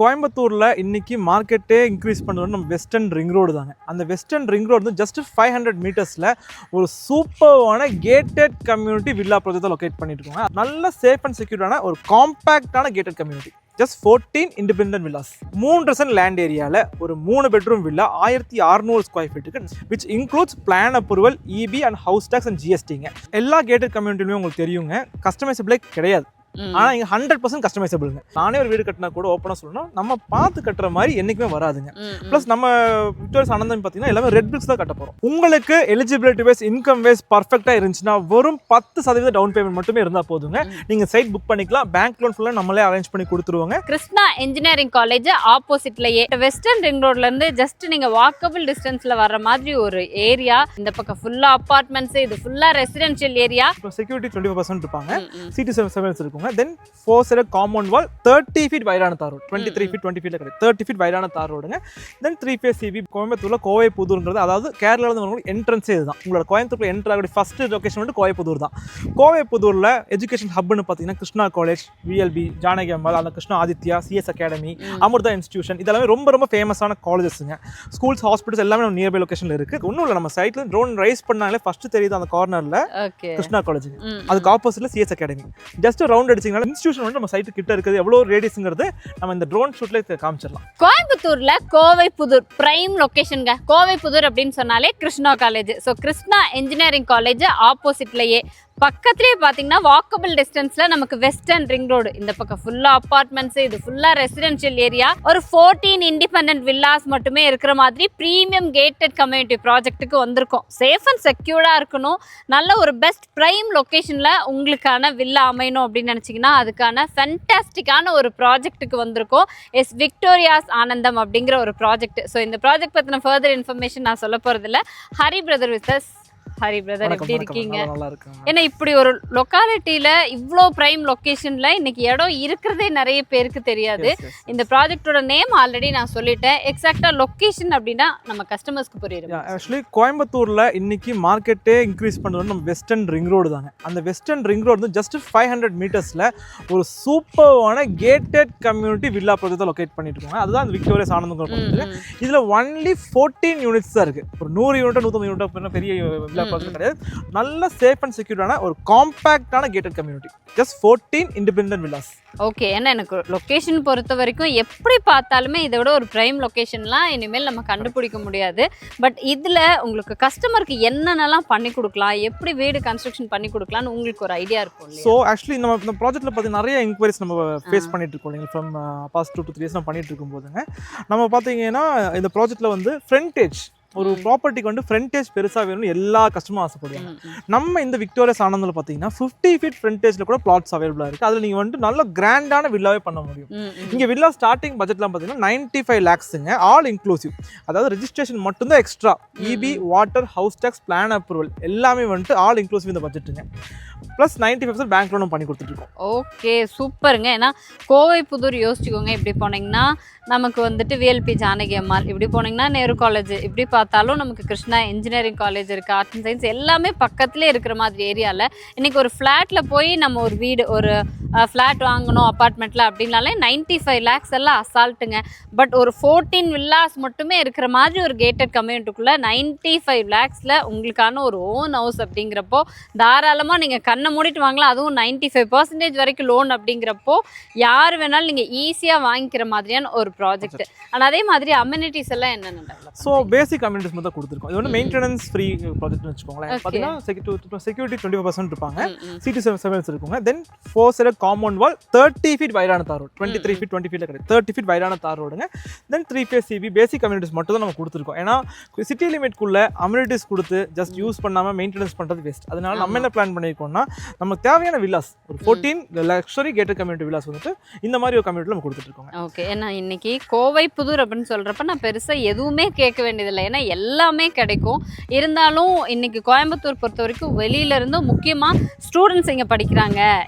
கோயம்புத்தூர்ல இன்னைக்கு மார்க்கெட்டே இன்க்ரீஸ் பண்ணுறது நம்ம வெஸ்டர்ன் ரிங் ரோடு தாங்க. அந்த வெஸ்டர்ன் ரிங் ரோடு வந்து ஜஸ்ட் 500 மீட்டர்ஸில் ஒரு சூப்பரான gated community villa project locate பண்ணிட்டு இருக்கோங்க. நல்ல சேஃப் அண்ட் செக்யூர்டான ஒரு காம்பேக்டான gated community. Just 14 independent villas, 3% land ஏரியாவில் ஒரு 3 பெட்ரூம் வில்லா 1600 ஸ்கொயர் ஃபீட்டுக்கு, which includes plan approval, EB and house tax and ஜிஎஸ்டிங்க. எல்லா கேட்டட் கம்யூனிட்டிலுமே உங்களுக்கு தெரியுங்க, கஸ்டமைசபிளே கிடையாது. ஆனால் இங்கே 100% கஸ்டமைசபிள்ங்க. நானே ஒரு வீடு கட்டினா கூட ஓப்பனாக சொல்லணும், நம்ம பார்த்து கட்டுற மாதிரி என்றைக்குமே வராதுங்க. ப்ளஸ் நம்ம விக்டோரியஸ் ஆனந்தம் பார்த்தீங்கன்னா எல்லாமே ரெட் பிரிக்ஸ் தான் கட்ட போகிறோம். உங்களுக்கு எலிஜிபிலிட்டி வைஸ் இன்கம் வைஸ் பர்ஃபெக்டாக இருந்துச்சுன்னா வெறும் 10% டவுன் பேமெண்ட் மட்டுமே இருந்தால் போதுங்க. நீங்கள் சைட் புக் பண்ணிக்கலாம். பேங்க் லோன் ஃபுல்லாக நம்மளே அரேஞ்ச் பண்ணி கொடுத்துருவாங்க. கிருஷ்ணா இன்ஜினியரிங் காலேஜ் ஆப்போசிட்லயே வெஸ்டர்ன் ரிங் ரோட்ல இருந்து ஜஸ்ட் நீங்க வாக்கபிள் டிஸ்டன்ஸ்ல வர்ற மாதிரி ஒரு ஏரியா. இந்த பக்கம் ஃபுல்லா அபார்ட்மெண்ட்ஸ், இது ஃபுல்லா ரெசிடென்ஷியல் ஏரியா. இப்போ செக்யூரிட்டி 25% இருப்பாங்க, சிட்டி சர்வீஸ் இருக்கும். தென் 4 சைடு காம்பவுண்ட் வால், 30 ஃபீட் வைடான தார் ரோடு, 23 ஃபீட் 20 ஃபீட்ல கிடையாது, 30 ஃபீட் வைடான தார் ரோடுங்க. தென் 3 ஃபேஸ் சிபி. கோயம்புத்தூர்ல கோவைப்புதூர்ங்கிறது, அதாவது கேரளாவில் இருந்து என்ட்ரன்ஸே இதுதான். உங்களோட கோயம்புத்தூர்ல என்ட்ரு ஆகக்கூடிய ஃபர்ஸ்ட் லொகேஷன் வந்து கோவைப்புதூர் தான். கோவைப்புதூர்ல எஜுகேஷன் ஹப்னு பார்த்தீங்கன்னா கிருஷ்ணா காலேஜ், விஎல்பி, ஜானகி அம்மாள், அந்த Krishna Aditya, CS academy, Amrita institution, இதெல்லாமே ரொம்ப ஃபேமஸான காலேஜஸ்ங்க. ஸ்கூல்ஸ், ஹாஸ்பிட்டல்ஸ் எல்லாமே நம்ம நியர்பை லொகேஷன்ல இருக்கு. ஒன்றும் இல்லை, நம்ம சைட்ல ட்ரோன் ரைஸ் பண்ணாலே ஃபர்ஸ்ட் தெரியுது அந்த கார்னர்ல கிருஷ்ணா காலேஜ், அதுக்கு ஆப்போசிட்ல சிஎஸ் அகாடமி. ஜஸ்ட் ரவுண்ட் அடிச்சிங்கனால இன்ஸ்டிடியூஷன் வந்து நம்ம சைட்டு கிட்ட இருக்குது, எவ்வளவு ரேடியஸ்ங்கிறது நம்ம இந்த ட்ரோன் ஷூட்ல காமிச்சிடலாம். கோயம்புத்தூர்ல கோவைப்புதூர் பிரைம் லொகேஷன்ங்க. கோவைப்புதூர் அப்படின்னு சொன்னாலே Krishna college. So Krishna engineering college ஆப்போசிட்லயே பக்கத்துலேயே பார்த்தீங்கன்னா வாக்கபிள் டிஸ்டன்ஸ்ல நமக்கு வெஸ்டர்ன் ரிங் ரோடு. இந்த பக்கம் ஃபுல்லா அபார்ட்மெண்ட்ஸ், இது ஃபுல்லா ரெசிடென்ஷியல் ஏரியா. ஒரு 14 இண்டிபெண்டன்ட் வில்லாஸ் மட்டுமே இருக்கிற மாதிரி ப்ரீமியம் கேட்டட் கம்யூனிட்டி ப்ராஜெக்ட்டுக்கு வந்திருக்கோம். சேஃப் அண்ட் செக்யூர்டா இருக்கணும், நல்ல ஒரு பெஸ்ட் பிரைம் லொகேஷன்ல உங்களுக்கான வில்லா அமையணும் அப்படின்னு நினைச்சீங்கன்னா அதுக்கான ஃபேண்டாஸ்டிக்கான ஒரு ப்ராஜெக்ட்டுக்கு வந்திருக்கோம். எஸ் விக்டோரியாஸ் ஆனந்தம் அப்படிங்கிற ஒரு ப்ராஜெக்ட். ஸோ இந்த ப்ராஜெக்ட் பத்தின ஃபர்தர் இன்ஃபர்மேஷன் நான் சொல்ல போறதில்ல. Hari brother with us. Hari brother, எப்படி இருக்கீங்க? ஏன்னா இப்படி ஒரு லொக்காலிட்டியில இவ்வளோ பிரைம் லொகேஷன்ல இன்னைக்கு இடம் இருக்கிறதே நிறைய பேருக்கு தெரியாது. இந்த ப்ராஜெக்டோட நேம் ஆல்ரெடி நான் சொல்லிட்டேன். எக்ஸாக்டா லொகேஷன் அப்படின்னா நம்ம கஸ்டமர்ஸ்க்கு புரியும். ஆக்சுவலி கோயம்புத்தூர்ல இன்னைக்கு மார்க்கெட்டே இன்க்ரீஸ் பண்ணுறது நம்ம வெஸ்டர்ன் ரிங் ரோடு தாங்க. அந்த வெஸ்டர்ன் ரிங் ரோடு வந்து ஜஸ்ட் 500 மீட்டர்ஸ்ல ஒரு சூப்பரான gated community villa project locate பண்ணிட்டு இருக்காங்க. அதுதான் அந்த விக்டோரியஸ் ஆனந்தம் ப்ராஜெக்ட். இதுல ஒன்லி 14 யூனிட்ஸ் தான் இருக்கு. ஒரு 100 யூனிட் 150 யூனிட் பெரிய வில்லா கிடையாது. நல்ல சேஃப் அண்ட் செக்யூர்டான ஒரு காம்பேக்டான gated community. Just 14 independent villas. Okay, ஏன்னா எனக்கு லொகேஷன் பொறுத்த வரைக்கும் எப்படி பார்த்தாலுமே இதை விட ஒரு பிரைம் லொகேஷன்லாம் இனிமேல் நம்ம கண்டுபிடிக்க முடியாது. பட் இதில் உங்களுக்கு கஸ்டமருக்கு என்னென்னலாம் பண்ணி கொடுக்கலாம், எப்படி வீடு கன்ஸ்ட்ரக்ஷன் பண்ணி கொடுக்கலாம்னு உங்களுக்கு ஒரு ஐடியா இருக்கும். ஸோ ஆக்சுவலி நம்ம இந்த ப்ராஜெக்ட்டில் பார்த்தீங்கன்னா நிறைய என்கொயரிஸ் நம்ம ஃபேஸ் பண்ணிட்டு இருக்கோம் இல்லைங்க. ஃப்ரம் பாஸ்ட் 2 to 3 இயர்ஸ் நம்ம பண்ணிட்டு இருக்கும் போதுங்க, நம்ம பார்த்தீங்கன்னா இந்த ப்ராஜெக்ட்டில் வந்து ஃப்ரண்டேஜ், ஒரு ப்ராப்பர்ட்டிக்கு வந்து ஃப்ரண்டேஜ் பெருசாக வேணும்னு எல்லா கஸ்டமரும் ஆசைப்படுவாங்க. நம்ம இந்த விக்டோரியஸ் ஆனந்தில் பார்த்தீங்கன்னா 50 ஃபீட் ஃப்ரண்டேஜில் கூட பிளாட்ஸ் அவைலபிளாக இருக்குது. அதில் நீங்கள் வந்து நல்ல கிராண்டான வில்லாவே பண்ண முடியும். இங்கே வில்லா ஸ்டார்டிங் பட்ஜெட்லாம் பார்த்தீங்கன்னா 95 lakhsங்க, ஆல் இன்க்ளூசிவ். அதாவது ரெஜிஸ்ட்ரேஷன் மட்டும்தான் extra, EB, water, house tax, plan approval எல்லாமே வந்துட்டு ஆல் இன்க்ளூசிவ் இந்த பட்ஜெட்டுங்க. ப்ளஸ் 95% பேங்க் லோனும் பண்ணி கொடுத்துட்ருக்கோம். ஓகே, சூப்பருங்க. ஏன்னா கோவைப்புதூர் யோசிச்சுக்கோங்க, இப்படி போனீங்கன்னா நமக்கு வந்துட்டு விஎல்பி, ஜானகி அம்மாள், இப்படி போனீங்கன்னா நேரு காலேஜ், இப்படி பார்த்தாலும் நமக்கு கிருஷ்ணா இன்ஜினியரிங் காலேஜ் இருக்குது, ஆர்ட்ஸ் அண்ட் சயின்ஸ் எல்லாமே பக்கத்துலேயே இருக்கிற மாதிரி ஏரியாவில் இன்றைக்கி ஒரு ஃப்ளாட்டில் போய் நம்ம ஒரு வீடு, ஒரு ஃப்ளாட் வாங்கணும் அப்பார்ட்மெண்ட்டில் அப்படின்னாலே 95 lakhs எல்லாம் அசால்ட்டுங்க. பட் ஒரு 14 வில்லாஸ் மட்டுமே இருக்கிற மாதிரி ஒரு கேட்டட் கம்யூனிட்டிக்குள்ளே 95 lakhsல உங்களுக்கான ஒரு ஓன் ஹவுஸ் அப்படிங்கிறப்போ தாராளமாக நீங்கள் கண்ணை மூடிட்டு வாங்கலாம். அதுவும் 95% வரைக்கும் லோன் அப்படிங்கிறப்போ யார் வேணாலும் நீங்கள் ஈஸியாக வாங்கிக்கிற மாதிரியான ஒரு ப்ராஜெக்ட். ஆனால் அதே மாதிரி அம்யூனிட்டிஸ் எல்லாம் என்னென்ன? ஸோ பேசிக் அம்யூனிட்டிஸ் மட்டும் கொடுத்துருக்கோம். இது வந்து மெயின்டெனன்ஸ் ஃப்ரீ ப்ராஜெக்ட்னு வச்சுக்கோங்களேன். பார்த்தீங்கன்னா செக்யூரிட்டி 25% இருப்பாங்க, சிட்டி சர்வீஸ் இருக்குங்க. தென் 4 சைடு காம்பவுண்ட் வால், 30 ஃபீட் வைடான தார் ரோடு, 23 ஃபீட் 20 ஃபீட்ல கிடையாது, 30 ஃபீட் வைடான தார் ரோடுங்க. தென் 3 ஃபேஸ் சிபி. பேசிக் அம்யூனிட்டிஸ் மட்டும் தான் நம்ம கொடுத்துருக்கோம். ஏன்னா சிட்டி லிமிட்குள்ள அம்யூனிட்டிஸ் கொடுத்து ஜஸ்ட் யூஸ் பண்ணாமல் மெயின்டெனன்ஸ் பண்ணுறது வேஸ்ட். அதனால நம்ம என்ன பிளான் பண்ணியிருக்கோம்னா நமக்கு தேவையான வில்லாஸ் ஒரு 14 லக்ஸரி கேட்டட் கம்யூனிட்டி வில்லாஸ் வந்துட்டு இந்த மாதிரி ஒரு கம்யூனிட்டியில் நம்ம கொடுத்துட்ருக்கோங்க. ஓகே, ஏன்னா இன்னைக்கு கோவைப்புதூர் அப்படின்னு சொல்கிறப்ப நான் பெருசாக எதுவுமே கேட்க வேண்டியதில்லை, ஏன்னா எல்லாமே கிடைக்கும். இருந்தாலும் இன்னைக்கு கோயம்புத்தூர் பொறுத்த வரைக்கும் வெளியிலேருந்து முக்கியமாக ஸ்டூடெண்ட்ஸ் இங்கே படிக்கிறாங்க,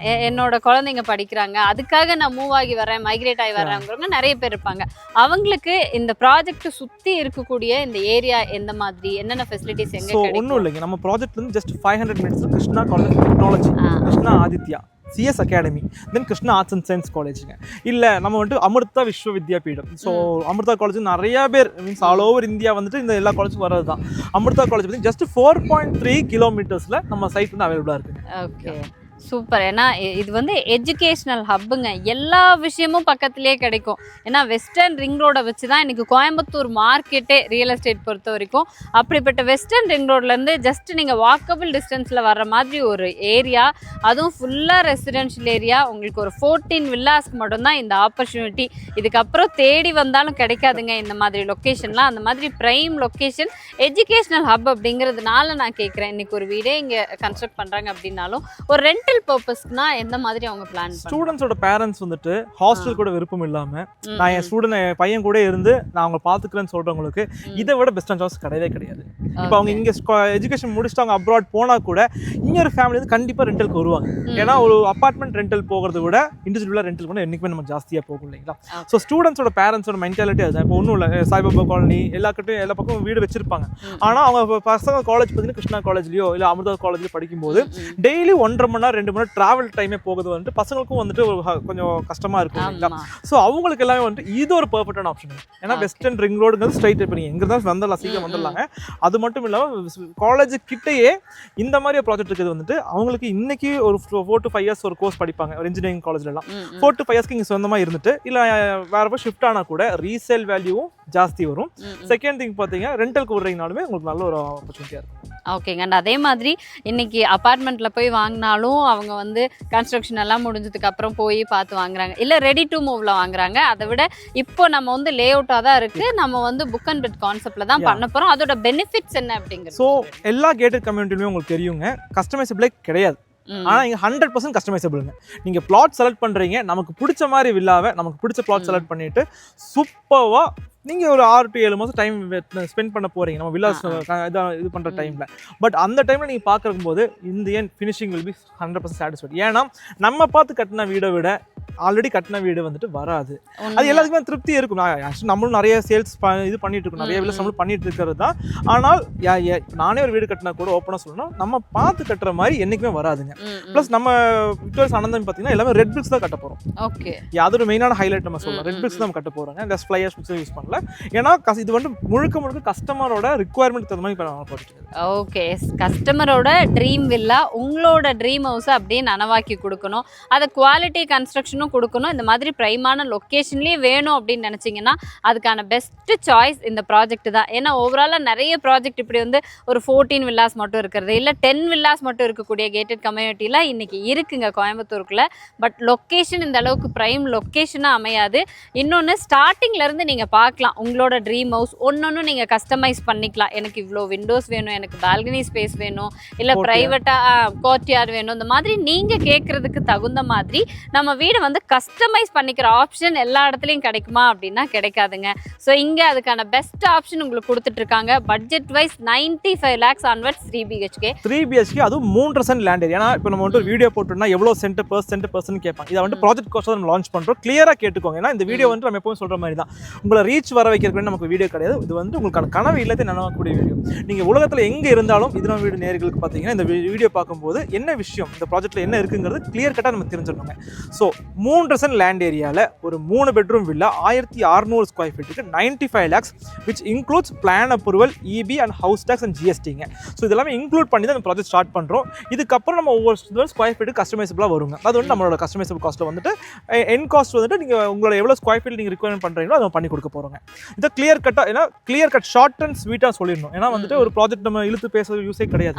என்னோட குழந்தைங்க படிக்கிறாங்க, அதுக்காக நான் மூவ் ஆகி வரேன், மைக்ரேட் ஆகி வர்றேங்கிறவங்க நிறைய பேர் இருப்பாங்க. அவங்களுக்கு இந்த ப்ராஜெக்ட் சுற்றி இருக்கக்கூடிய இந்த ஏரியா எந்த மாதிரி, என்னென்ன ஃபெசிலிட்டிஸ் எங்கே? ஒன்றும் இல்லைங்க, நம்ம ப்ராஜெக்ட் வந்து just 500 minutes Krishna college technology, Krishna Aditya CS academy, then Krishna arts and science காலேஜுங்க. இல்லை நம்ம வந்துட்டு அமிர்தா விஸ்வ வித்யாபீடம். ஸோ அமிர்தா காலேஜ் நிறைய பேர் மீன்ஸ் ஆல் ஓவர் இந்தியா வந்துட்டு இந்த எல்லா காலேஜும் வர்றது தான். அமிர்தா காலேஜ் பற்றி ஜஸ்ட் 4.3 கிலோமீட்டர்ஸில் நம்ம சைட் வந்து அவைலபிளாக இருக்குங்க. Okay, super. ஏன்னா இது வந்து எஜுகேஷ்னல் ஹப்புங்க, எல்லா விஷயமும் பக்கத்துலேயே கிடைக்கும். ஏன்னா வெஸ்டர்ன் ரிங் ரோடை வச்சு தான் இன்றைக்கி கோயம்புத்தூர் மார்க்கெட்டே ரியல் எஸ்டேட் பொறுத்த வரைக்கும். அப்படிப்பட்ட வெஸ்டர்ன் ரிங் ரோட்லேருந்து ஜஸ்ட் நீங்கள் வாக்கபிள் டிஸ்டன்ஸில் வர்ற மாதிரி ஒரு ஏரியா, அதுவும் ஃபுல்லாக ரெசிடென்ஷியல் ஏரியா. உங்களுக்கு ஒரு 14 வில்லாஸ்க்கு மட்டும்தான் இந்த ஆப்பர்ச்சுனிட்டி. இதுக்கப்புறம் தேடி வந்தாலும் கிடைக்காதுங்க இந்த மாதிரி லொக்கேஷன்லாம். அந்த மாதிரி ப்ரைம் லொக்கேஷன், எஜுகேஷ்னல் ஹப் அப்படிங்கிறதுனால நான் கேட்குறேன். இன்றைக்கி ஒரு வீடே இங்கே கன்ஸ்ட்ரக்ட் பண்ணுறாங்க அப்படின்னாலும் ஒரு ரெண்டல் பர்பஸ்க்குனா எந்த மாதிரி அவங்க பிளான் ஸ்டூடெண்ட்ஸோட பேரண்ட்ஸ் வந்துட்டு ஹாஸ்டல் கூட விருப்பம் இல்லாமல் நான் என் ஸ்டூடெண்ட் என் பையன் கூட இருந்து நான் அவங்க பார்த்துக்கிறேன்னு சொல்கிறவங்களுக்கு இதை விட பெஸ்ட் சான்ஸ் கிடையவே கிடையாது. இப்போ அவங்க இங்கே எஜுகேஷன் முடிச்சுட்டு அவங்க அப்ராட் போனால் கூட இன்னொரு ஃபேமிலி வந்து கண்டிப்பாக ரெண்டலுக்கு வருவாங்க. ஏன்னா ஒரு அப்பார்ட்மெண்ட் ரெண்டல் போகிறத விட இண்டிவிஜுவலாக ரெண்டல் கூட என்றைக்குமே நம்ம ஜாஸ்தியாக போகும் இல்லைங்களா. ஸோ ஸ்டூடெண்ட்ஸோட பேரண்ட்ஸோட மென்டாலிட்டி அதுதான். இப்போ ஒன்றும் இல்லை, சாய்பாபா காலனி எல்லாக்கிட்டையும் எல்லா பக்கம் வீடு வச்சிருப்பாங்க. ஆனால் அவங்க பசங்க காலேஜ் பார்த்தீங்கன்னா கிருஷ்ணா காலேஜ்லையோ இல்லை அமிர்தா காலேஜ்லையோ படிக்கும்போது டெய்லி 1.5 மணி நேரம் 2 மணி நேரம் ட்ராவல் டைமே போகுது வந்துட்டு பசங்களுக்கும் வந்துட்டு கொஞ்சம் கஷ்டமாக இருக்கும் இல்லைங்களா. ஸோ அவங்களுக்கு எல்லாமே வந்துட்டு இது ஒரு பர்ஃபெக்டான ஆப்ஷன். ஏன்னா வெஸ்டர்ன் ரிங் ரோடுங்கிறது ஸ்ட்ரைட் இப்போ நீங்கள் எங்கே தான் வந்துடலாம், சீக்கிரம் வந்துடலாங்க. அது மட்டும் இல்லாமல் காலேஜ் கிட்டேயே இந்த மாதிரி ப்ராஜெக்ட் இருக்குது வந்துட்டு அவங்களுக்கு இன்னைக்கு ஒரு 4 to 5 இயர்ஸ் ஒரு கோர்ஸ் படிப்பாங்க ஒரு இன்ஜினியரிங் காலேஜ்லாம். 4 to 5 இயர்ஸ்க்கு இங்கே சொந்தமாக இருந்துட்டு இல்லை வேற ஷிஃப்ட் ஆனால் கூட ரீசேல் வேல்யூவும் ஜாஸ்தி வரும். செகண்ட் திங் பார்த்தீங்கன்னா ரெண்டலுக்கு விடுறீங்கனாலுமே உங்களுக்கு நல்ல ஒரு ஆப்பர்ச்சுனிட்டியாக இருக்கும். ஓகேங்க. அண்ட் அதே மாதிரி இன்னைக்கு அப்பார்ட்மெண்ட்டில் போய் வாங்கினாலும் அவங்க வந்து கன்ஸ்ட்ரக்ஷன் எல்லாம் முடிஞ்சதுக்கு அப்புறம் போய் பார்த்து வாங்குறாங்க, இல்லை ரெடி டு மூவ்ல வாங்குறாங்க. அதை விட இப்போ நம்ம வந்து லே அவுட்டாக தான் இருக்கு, நம்ம வந்து புக் அண்ட் பெட் கான்செப்ட்ல தான் பண்ண போறோம். அதோட பெனிஃபிட்ஸ் என்ன அப்படிங்கிறது. ஸோ எல்லா கேட்டட் கம்யூனிட்டிலுமே உங்களுக்கு தெரியுங்க, கஸ்டமைசபிளே கிடையாது. ஆனால் இங்கே 100% கஸ்டமைசபிளுங்க. நீங்கள் பிளாட் செலக்ட் பண்ணுறீங்க, நமக்கு பிடிச்ச மாதிரி வில்லாவை நமக்கு பிடிச்ச பிளாட் செலக்ட் பண்ணிட்டு சூப்பராக நீங்கள் ஒரு 6 to 7 மாதம் டைம் ஸ்பெண்ட் பண்ண போகிறீங்க நம்ம வில்லாஸ் இது பண்ணுற டைமில். பட் அந்த டைமில் நீங்கள் பார்க்குறக்கும் போது இந்த ஏன் ஃபினிஷிங் வில் பி 100% சாட்டிஸ்ஃபைட். ஏன்னா நம்ம பார்த்து கட்டின வீடை விட ஆல்ரெடி கட்டின வீடு வந்துட்டு வராது. அது எல்லாத்துக்குமே திருப்தி இருக்கும். நம்மளும் நிறைய சேல்ஸ் இது பண்ணிட்டு இருக்கோம், நிறைய வில்லாஸ் நம்மளும் பண்ணிட்டு இருக்கிறது தான். ஆனால் நானே ஒரு வீடு கட்டினா கூட ஓப்பனாக சொல்லணும், நம்ம பார்த்து கட்டுற மாதிரி என்றைக்குமே வராதுங்க. ப்ளஸ் நம்ம விக்டோரியஸ் ஆனந்தம் பார்த்தீங்கன்னா எல்லாமே ரெட் பிரிக்ஸ் தான் கட்ட போகிறோம். ஓகே, அது ஒரு மெயினான ஹைலைட் நம்ம சொல்லலாம். ரெட் பிரிக்ஸ் தான் நம்ம கட்ட போகிறோங்க, இந்த ஃப்ளையர்ஸ் யூஸ் பண்ணல. ஏன்னா இது வந்து முழுக்க கஸ்டமரோட ரிக்குவயர்மெண்ட் தகுந்த மாதிரி போட்டுருக்கு. ஓகே, கஸ்டமரோட ட்ரீம் வில்லா, உங்களோட ட்ரீம் ஹவுஸை அப்படியே நனவாக்கி கொடுக்கணும், அதை குவாலிட்டி கன்ஸ்ட்ரக்ஷனும் கொடுக்கணும், இந்த மாதிரி ப்ரைமான லொக்கேஷன்லேயே வேணும் அப்படின்னு நினச்சிங்கன்னா அதுக்கான பெஸ்ட்டு சாய்ஸ் இந்த ப்ராஜெக்ட் தான். ஏன்னா ஓவராலாக நிறைய ப்ராஜெக்ட் இப்படி வந்து ஒரு 14 வில்லாஸ் மட்டும் இருக்கிறது, இல்லை 10 வில்லாஸ் மட்டும் இருக்கக்கூடிய கேட்டட் கம்யூனிட்டியில் இன்றைக்கி இருக்குங்க கோயம்புத்தூருக்குள்ள. பட் லொக்கேஷன் இந்த அளவுக்கு ப்ரைம் லொக்கேஷனாக அமையாது. இன்னொன்று ஸ்டார்டிங்லேருந்து நீங்கள் பார்க்கலாம் உங்களோட ட்ரீம் ஹவுஸ் ஒன்னொன்னும் நீங்கள் கஸ்டமைஸ் பண்ணிக்கலாம். எனக்கு இவ்வளோ விண்டோஸ் வேணும், எனக்கு பால்கனி ஸ்பேஸ் வேணும், இல்லை ப்ரைவேட்டாக கோர்ட்யார்ட் வேணும், இந்த மாதிரி நீங்கள் கேட்குறதுக்கு தகுந்த மாதிரி நம்ம வீடை வந்து கஸ்டமைஸ் பண்ணிக்கிற ஆப்ஷன் எல்லா இடத்துலையும் கிடைக்குமா அப்படின்னா கிடைக்காதுங்க. ஸோ இங்கே அதுக்கான பெஸ்ட் ஆப்ஷன் உங்களுக்கு கொடுத்துட்ருக்காங்க. Budget wise 95 lakhs onwards 3 BHK. 3 BHK அதுவும் 3% லேண்ட் ஏரியா. ஏன்னா இப்போ நம்ம வந்து ஒரு வீடியோ போட்டோம்னா எவ்வளோ சென்ட் பர்சன்ட் கேட்பாங்க. இதை வந்து ப்ராஜெக்ட் கோர்ஸ் நம்ம லான்ச் பண்ணுறோம், கிளியராக கேட்டுக்கோங்க. ஏன்னா இந்த வீடியோ வந்து நம்ம எப்பவும் சொல்கிற மாதிரி தான், உங்களை ரீச் வர வைக்கிறதுக்கு நமக்கு வீடியோ கிடையாது. இது வந்து உங்களுக்கான கனவு இல்லத்தை நனவாக்கக்கூடிய வீடியோ. நீங்கள் உலகத்தில் எங்கே இருந்தாலும் இது நம்ம வீடு நேர்களுக்கு பார்த்தீங்கன்னா இந்த வீடியோ பார்க்கும்போது என்ன விஷயம் இந்த ப்ராஜெக்ட்டில் என்ன இருக்குங்கிறது கிளியர் கட்டாக நம்ம தெரிஞ்சிடணுங்க. ஸோ 3% லேண்ட் ஏரியாவில் ஒரு 3 பெட்ரூம் வில்லா 1600 ஸ்கொயர் ஃபீட்டுக்கு 95 lakhs which includes plan approval, EB and house tax and GSTங்க. ஸோ இதெல்லாமே இன்க்ளூட் பண்ணி தான் இந்த ப்ராஜெக்ட் ஸ்டார்ட் பண்ணுறோம். இதுக்கப்புறம் நம்ம ஒவ்வொரு ஸ்கொயர் ஃபீட்டு கஸ்டமைசபிளாக வருங்க. அது வந்து நம்மளோட கஸ்டமைசபிள் காஸ்ட்டில் வந்துட்டு என் காஸ்ட் வந்துட்டு நீங்கள் உங்களோட எவ்வளோ ஸ்கொயர் ஃபீட் நீங்கள் ரிக்வயர்மெண்ட் பண்ணுறீங்களோ அதை பண்ணி கொடுக்க போகிறோங்க. இதை கிளியர் கட்டாக, ஏன்னா கிளியர் கட் ஷார்ட் அண்ட் ஸ்வீட்டாக சொல்லிடணும். ஏன்னா வந்துட்டு ஒரு ப்ராஜெக்ட் நம்ம இழுத்து பேச யூஸே கிடையாது.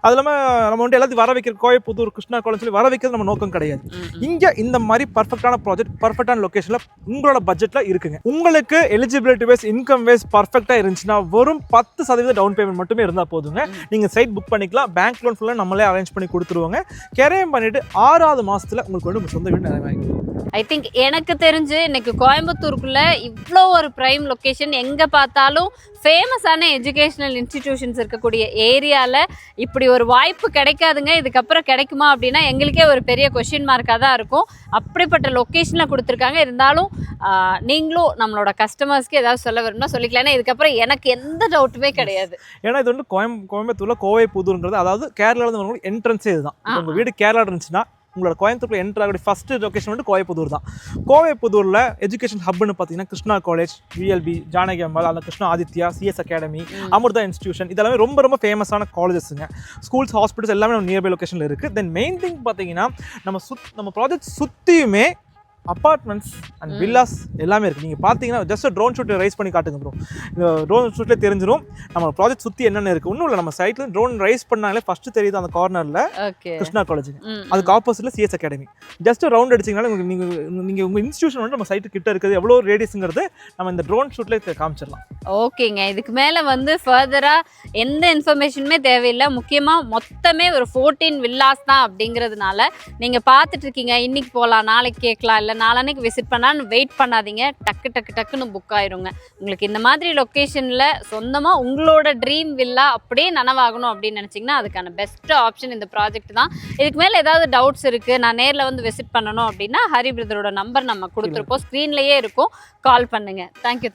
அது இல்லாமல் நம்ம வந்து எல்லாத்தையும் வர வைக்கிற கோயம்புத்தூர் கிருஷ்ணா காலேஜ் சொல்லி வர வைக்கிறது நம்ம நோக்கம் கிடையாது. இங்கே இந்த மாதிரி பர்ஃபெக்டான ப்ராஜெக்ட் பர்ஃபெக்டான லொக்கேஷனில் உங்களோட பட்ஜெட்டில் இருக்குங்க. உங்களுக்கு எலிஜிபிலிட்டி வைஸ் இன்கம் வைஸ் பர்ஃபெக்டாக இருந்துச்சுன்னா வெறும் 10% டவுன் பேமெண்ட் மட்டுமே இருந்தால் போதுங்க. நீங்கள் சைட் புக் பண்ணிக்கலாம், பேங்க் லோன் ஃபுல்லாக நம்மளே அரேஞ்ச் பண்ணி கொடுத்துருவாங்க. கிரையம் பண்ணிட்டு 6வது மாதத்தில் உங்களுக்கு வந்து உங்கள் சொந்த வீடு நிறைவாங்க. ஐ திங்க் எனக்கு தெரிஞ்சு இன்னைக்கு கோயம்புத்தூருக்குள்ள இவ்வளோ ஒரு ப்ரைம் லொக்கேஷன், எங்கே பார்த்தாலும் ஃபேமஸான எஜுகேஷனல் இன்ஸ்டிடியூஷன்ஸ் இருக்கக்கூடிய ஏரியாவில் இப்படி ஒரு வாய்ப்பு கிடைக்காதுங்க. இதுக்கப்புறம் கிடைக்குமா அப்படின்னா எங்களுக்கே ஒரு பெரிய கொஷின் மார்க்காக தான் இருக்கும். அப்படிப்பட்ட லொக்கேஷனில் கொடுத்துருக்காங்க. இருந்தாலும் நீங்களும் நம்மளோட கஸ்டமர்ஸ்க்கு ஏதாவது சொல்ல வரும்னா சொல்லிக்கலாம். ஏன்னா இதுக்கப்புறம் எனக்கு எந்த டவுட்டுமே கிடையாது. ஏன்னா இது வந்து கோயம்புத்தூரில் கோவை புதூர்ங்கிறது, அதாவது கேரளாவில் வந்து என்ட்ரன்ஸே இதுதான். உங்கள் வீடு கேரளா இருந்துச்சுன்னா உங்களோட கோயம்புத்தூர்ல என்ட்ரு ஆகக்கூடிய ஃபர்ஸ்ட் லொகேஷன் வந்து கோவைப்புதூர் தான். கோவைப்புதூரில் எஜுகேஷன் ஹப்னு பார்த்தீங்கன்னா கிருஷ்ணா காலேஜ், விஎல்பி, ஜானகி அம்மாள், அந்த Krishna Aditya, CS academy, Amrita institution, இதெல்லாமே ரொம்ப ரொம்ப ஃபேமஸான காலேஜஸ்ங்க. ஸ்கூல்ஸ், ஹாஸ்பிட்டல்ஸ் எல்லாமே நம்ம நியர்பை லொகேஷனில் இருக்குது. தென் மெயின் திங் பார்த்தீங்கன்னா நம்ம ப்ராஜெக்ட் சுற்றியுமே அப்பார்ட்மெண்ட்ஸ் அண்ட் வில்லாஸ் எல்லாமே இருக்குது. நீங்கள் பார்த்தீங்கன்னா ஜஸ்ட் ட்ரோன் ஷூட்டை ரைஸ் பண்ணி காட்டுங்க ப்ரோ. இந்த ட்ரோன் ஷூட்டில் தெரிஞ்சிடும் நம்ம ப்ராஜெக்ட் சுற்றி என்னென்ன இருக்குது. ஒன்றும் இல்லை, நம்ம சைட்டில் ட்ரோன் ரைஸ் பண்ணாலே ஃபஸ்ட்டு தெரியுது அந்த கார்னரில் கிருஷ்ணா காலேஜுங்க, அதுக்கு ஆப்போசிட்டில் சிஎஸ் அகாடமி. ஜஸ்ட் ரவுண்ட் அடிச்சிங்கனால நீங்கள் உங்கள் இன்ஸ்டியூஷன் வந்து நம்ம சைட்டு கிட்ட இருக்குது, எவ்வளோ ரேடியஸுங்கிறது நம்ம இந்த ட்ரோன் ஷூட்டில் காமிச்சிடலாம். ஓகேங்க, இதுக்கு மேலே வந்து ஃபர்தராக எந்த இன்ஃபர்மேஷனுமே தேவையில்லை. முக்கியமாக மொத்தமே ஒரு 14 வில்லாஸ் தான் அப்படிங்கிறதுனால நீங்கள் பார்த்துட்டு இருக்கீங்க, இன்னைக்கு போகலாம், நாளைக்கு கேட்கலாம், இல்லை நாளானைக்கு விசிட் பண்ணான்னு வெயிட் பண்ணாதீங்க. டக்குன்னு புக் ஆயிருங்க. உங்களுக்கு இந்த மாதிரி லொக்கேஷனில் சொந்தமாக உங்களோட ட்ரீம் வில்லா அப்படியே நனவாகணும் அப்படின்னு நினச்சிங்கன்னா அதுக்கான பெஸ்ட் ஆப்ஷன் இந்த ப்ராஜெக்ட் தான். இதுக்கு மேலே ஏதாவது டவுட்ஸ் இருக்குது, நான் நேரில் வந்து விசிட் பண்ணணும் அப்படின்னா ஹரி பிரதரோட நம்பர் நம்ம கொடுத்துருப்போம், ஸ்க்ரீன்லேயே இருக்கும், கால் பண்ணுங்கள். தேங்க்யூ.